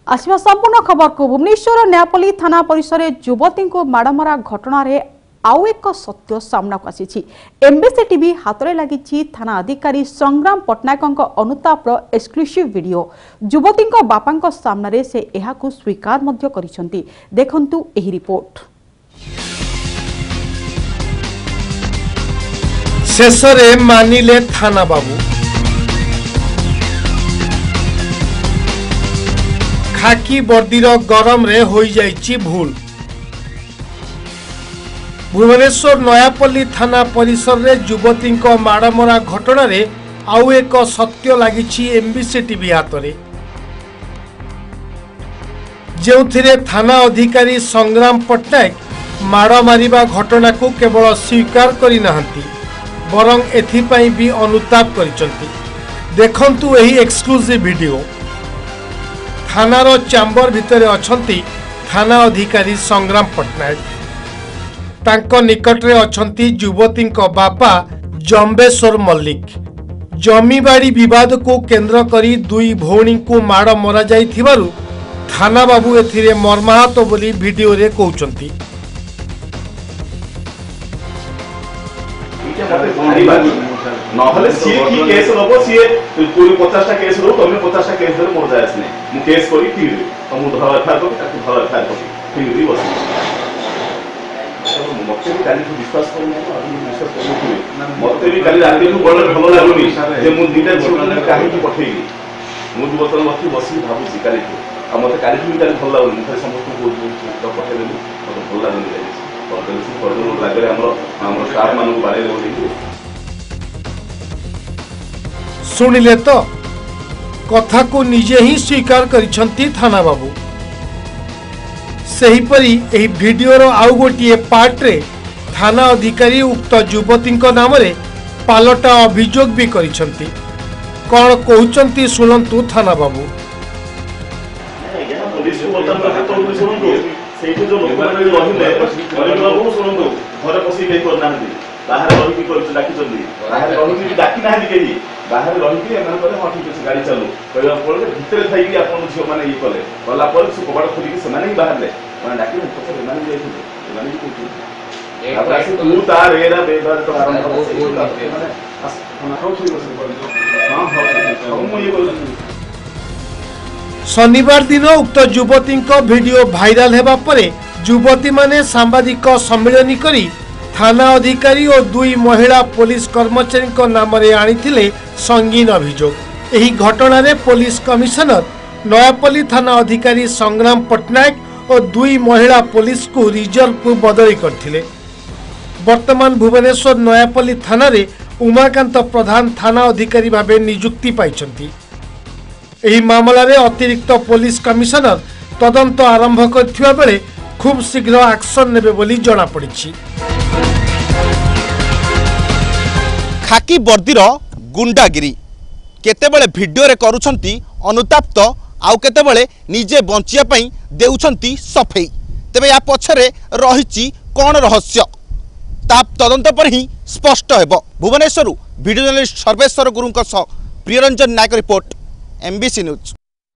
आसवा संपूर्ण खबर को भुवनेश्वर न्यायपल्ली थाना परिसर में युवती को माड़मरा घटना आउ एक सत्य सामना को आसी एमबीसी टीवी हाथ में लगी थाना अधिकारी संग्राम पट्टनायक अनुताप एक्सक्लूसिव वीडियो युवती बापा सामने से यह स्वीकार करिसेंती। देखंतु एही रिपोर्ट। शेषरे मानिले थाना बाबू खाकी वर्दीर गरम रे होई जाइछि भूल। भुवनेश्वर नयापल्ली थाना परिसर रे युवती माड़मरा घटना रे आउ एक सत्य लगी एमबीसी टीवी हाथ में, जो थाना अधिकारी संग्राम पट्टनायक माड़ मारिबा घटना को केवल स्वीकार करि नाहंती बरं एथिपाई भी अनुताप करिसंती। देखंतु एही एक्सक्लूसिव वीडियो। थानार चैम्बर भितर अछंती थाना अधिकारी संग्राम पट्टनायक, तांको निकट रे अछंती युवती बापा जम्बेश्वर मल्लिक। जमीबाड़ी विवाद को केंद्र करी दुई भौणी को माड़ मरा जाइथिबारु थाना बाबू एथिरे मर्माहत बोली वीडियो रे कहउचंती। नहले सी की केस नबो सी पूरी 50 टा केस रो तमे 50 टा केस दे मोर जायस ने मु केस करी ठीक रे हम धर एफआईआर को ताकि धर एफआईआर को ठीक रे बस मते भी काली को विश्वास करू न आदमी विश्वास करू मते भी काली राती को बड़ भलो लागुनी जे मु दिने छोटने काहे की पठेई मु बतन मथि बसी भाबुसी काली को आ मते काली भी काली भलो लागुनी मते समस्त को तो पठे देली मते भलो लागुनी सुनिले तो कथा को निजे ही स्वीकार करिसंती थाना बाबू। सेहीपरी एही वीडियो रो आउ गोटिए पार्ट रे थाना अधिकारी उक्त युवती नाम रे पालटा अभियोग भी करिसंती। कौन कहउचंती सुनंतु थाना बाबू। सेठी जो लोक माने रहिले गरीब बाबू सुनंदो घर पसी के करना हंदी बाहर रही की कर डाकी चली बाहर रही की डाकी नाही केही बाहर रही की एमन करे ह ठीक है गाड़ी चलो कहला पड़े भीतर थाई की आपन झियो माने ई कले गला पर से कबाड़ खोली के समान ही बाहर ले माने डाकी न पछे माने जाई थी माने की कुछ अब ऐसे तू तार एरा बेबार तो आराम कर माने खाना खाओ छी हां हां हम ये बोल शनिवार दिन उक्त युवती वीडियो भाइराल हेबा परे युवती माने सांबादिक सम्मेलन करी थाना अधिकारी और दुई महिला पुलिस कर्मचारी नाम रे आनिथिले संगीन अभियोग। एही घटना रे पुलिस कमिशनर नयापल्ली थाना अधिकारी संग्राम पट्टनायक और दुई महिला पुलिस को रिजर्व को बदली करथिले। वर्तमान भुवनेश्वर नयापल्ली थाना रे उमाकांत प्रधान थाना अधिकारी भाबे नियुक्ति पाइछंती। एही मामला रे अतिरिक्त पुलिस कमिशनर तदंत आरंभ करथिबा बेले खूब शीघ्र एक्शन नेबे बोली जणा पड़िछि। खाकी वर्दीर गुंडागिरी केतेबेले वीडियो रे करूछंती अनुताप्त आउ केतेबेले निजे बंचिया पई देउछंती सफेई। तेबे या पछरे रहिछि कोन रहस्य ता तदंत पर ही स्पष्ट हेबो। भुवनेश्वर वीडियो जर्नलिस्ट सर्वेश्वर गुरुंक सह प्रियरंजन नायक रिपोर्ट एमबीसी न्यूज।